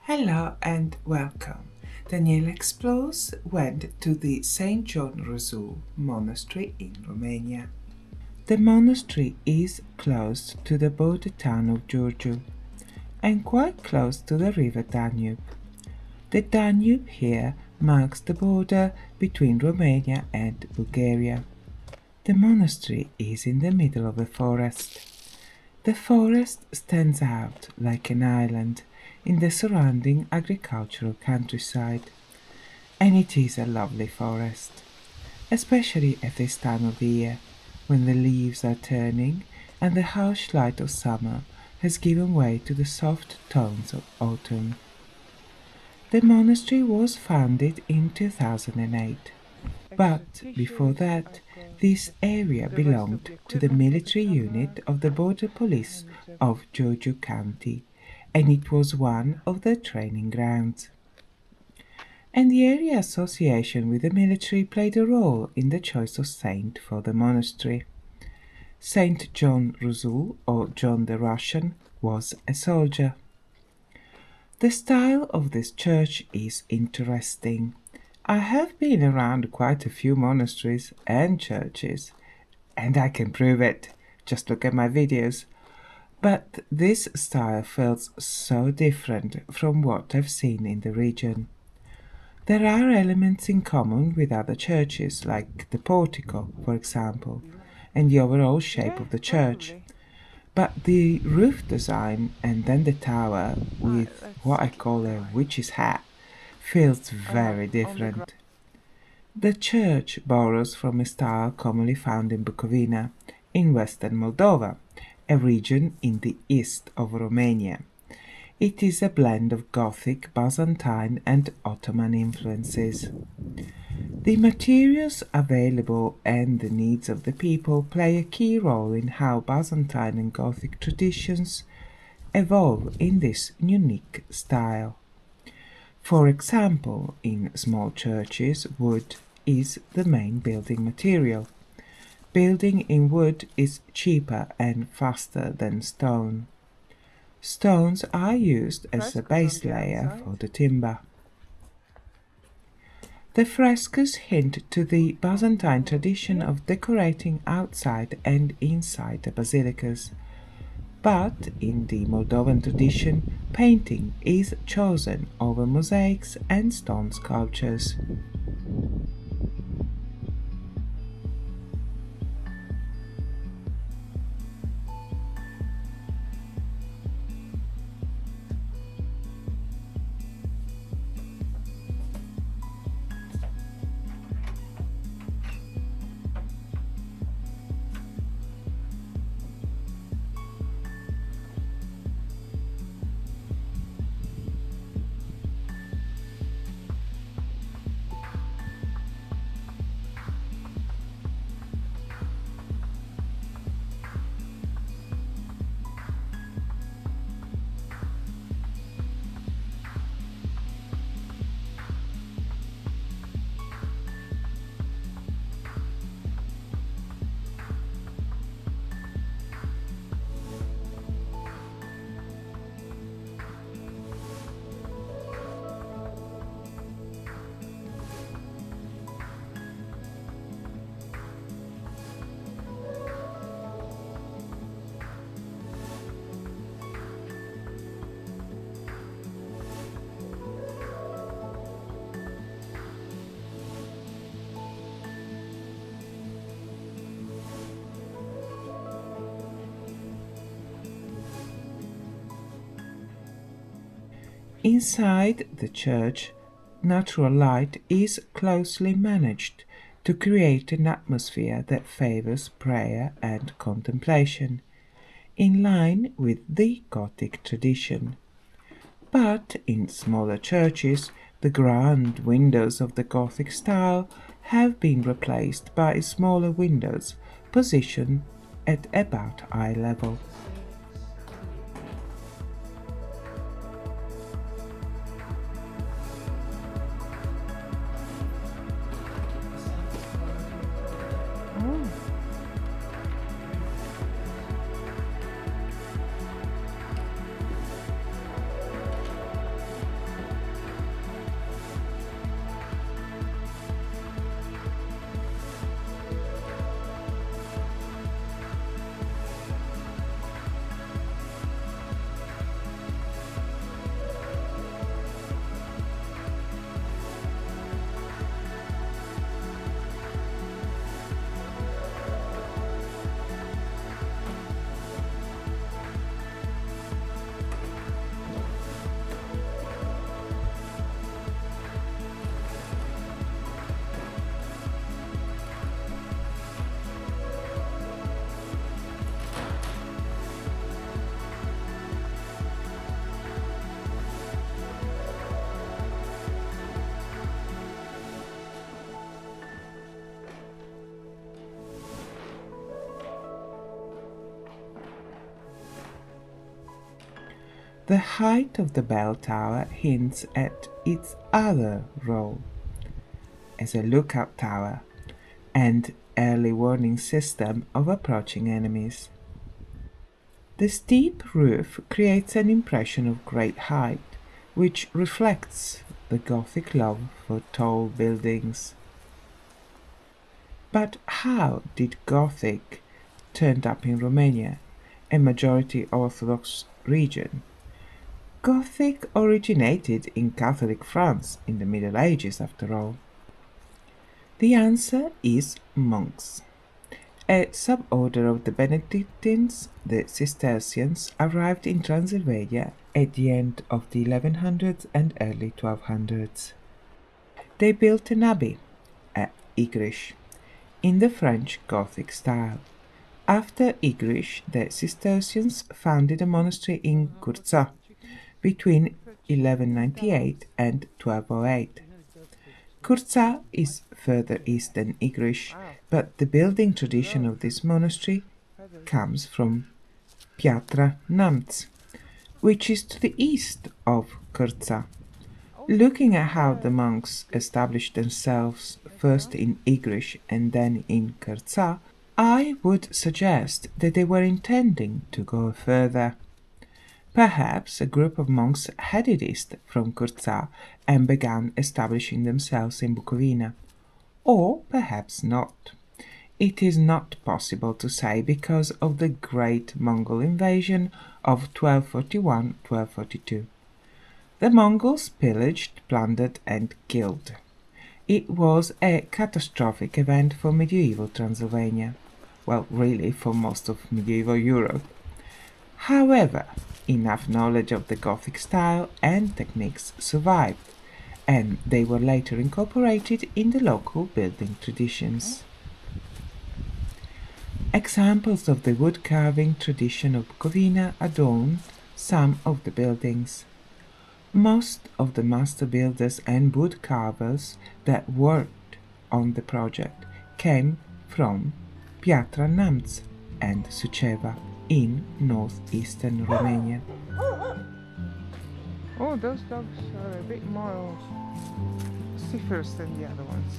Hello and welcome. Daniela Explores went to the Saint John Rusul Monastery in Romania. The monastery is close to the border town of Giurgiu and quite close to the river Danube. The Danube here marks the border between Romania and Bulgaria. The monastery is in the middle of a forest. The forest stands out like an island in the surrounding agricultural countryside, and it is a lovely forest, especially at this time of the year when the leaves are turning and the harsh light of summer has given way to the soft tones of autumn. The monastery was founded in 2008, but before that, this area belonged to the military unit of the border police of Giurgiu County, and it was one of their training grounds. And the area association with the military played a role in the choice of saint for the monastery. Saint John Rusul, or John the Russian, was a soldier. The style of this church is interesting. I have been around quite a few monasteries and churches, and I can prove it. Just look at my videos. But this style feels so different from what I've seen in the region. There are elements in common with other churches, like the portico, for example, and the overall shape of the church. But the roof design and then the tower, with what I call a witch's hat, feels very different. The church borrows from a style commonly found in Bukovina, in western Moldova, a region in the east of Romania. It is a blend of Gothic, Byzantine, and Ottoman influences. The materials available and the needs of the people play a key role in how Byzantine and Gothic traditions evolve in this unique style. For example, in small churches, wood is the main building material. Building in wood is cheaper and faster than stone. Stones are used as a base layer for the timber. The frescoes hint to the Byzantine tradition of decorating outside and inside the basilicas, but in the Moldovan tradition, painting is chosen over mosaics and stone sculptures. Inside the church, natural light is closely managed to create an atmosphere that favors prayer and contemplation, in line with the Gothic tradition. But in smaller churches, the grand windows of the Gothic style have been replaced by smaller windows positioned at about eye level. The height of the bell tower hints at its other role as a lookout tower and early warning system of approaching enemies. The steep roof creates an impression of great height, which reflects the Gothic love for tall buildings. But how did Gothic turn up in Romania, a majority Orthodox region? Gothic originated in Catholic France in the Middle Ages, after all. The answer is monks. A suborder of the Benedictines, the Cistercians, arrived in Transylvania at the end of the 1100s and early 1200s. They built an abbey at Igriș in the French Gothic style. After Igriș, the Cistercians founded a monastery in Giurgiu between 1198 and 1208. Giurgiu is further east than Igriș, but the building tradition of this monastery comes from Piatra Neamț, which is to the east of Giurgiu. Looking at how the monks established themselves first in Igriș and then in Giurgiu, I would suggest that they were intending to go further. Perhaps a group of monks headed east from Giurgiu and began establishing themselves in Bukovina. Or perhaps not. It is not possible to say because of the great Mongol invasion of 1241-1242. The Mongols pillaged, plundered and killed. It was a catastrophic event for medieval Transylvania. Well, really for most of medieval Europe. However, enough knowledge of the Gothic style and techniques survived, and they were later incorporated in the local building traditions. Examples of the wood carving tradition of Bukovina adorn some of the buildings. Most of the master builders and wood carvers that worked on the project came from Piatra Neamț and Suceava in northeastern Romania. Oh, those dogs are a bit more vociferous than the other ones.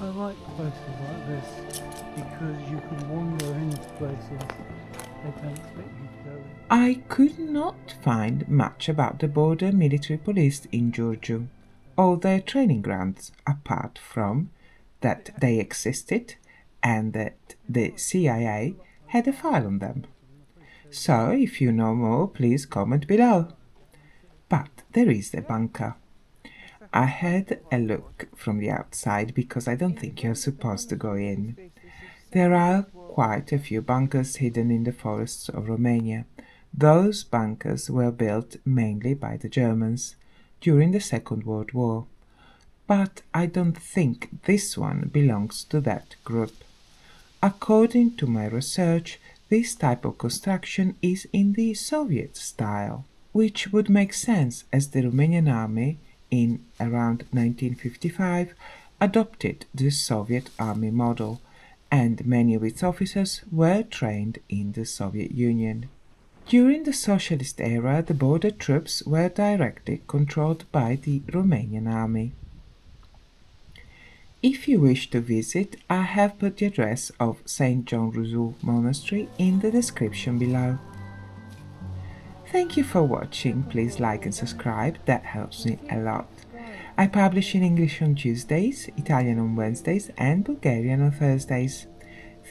I like places like this because you can wander into places they don't expect you to go in. I could not find much about the border military police in Giurgiu or their training grounds, apart from that they existed and that the CIA had a file on them. So, if you know more, please comment below. But there is the bunker. I had a look from the outside because I don't think you're supposed to go in. There are quite a few bunkers hidden in the forests of Romania. Those bunkers were built mainly by the Germans during the Second World War. But I don't think this one belongs to that group. According to my research, this type of construction is in the Soviet style, which would make sense as the Romanian army in around 1955, adopted the Soviet army model, and many of its officers were trained in the Soviet Union. During the Socialist era, the border troops were directly controlled by the Romanian army. If you wish to visit, I have put the address of Saint John Rusul Monastery in the description below. Thank you for watching. Please like and subscribe, that helps me a lot. I publish in English on Tuesdays, Italian on Wednesdays, and Bulgarian on Thursdays.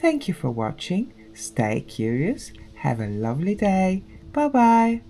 Thank you for watching. Stay curious. Have a lovely day. Bye bye.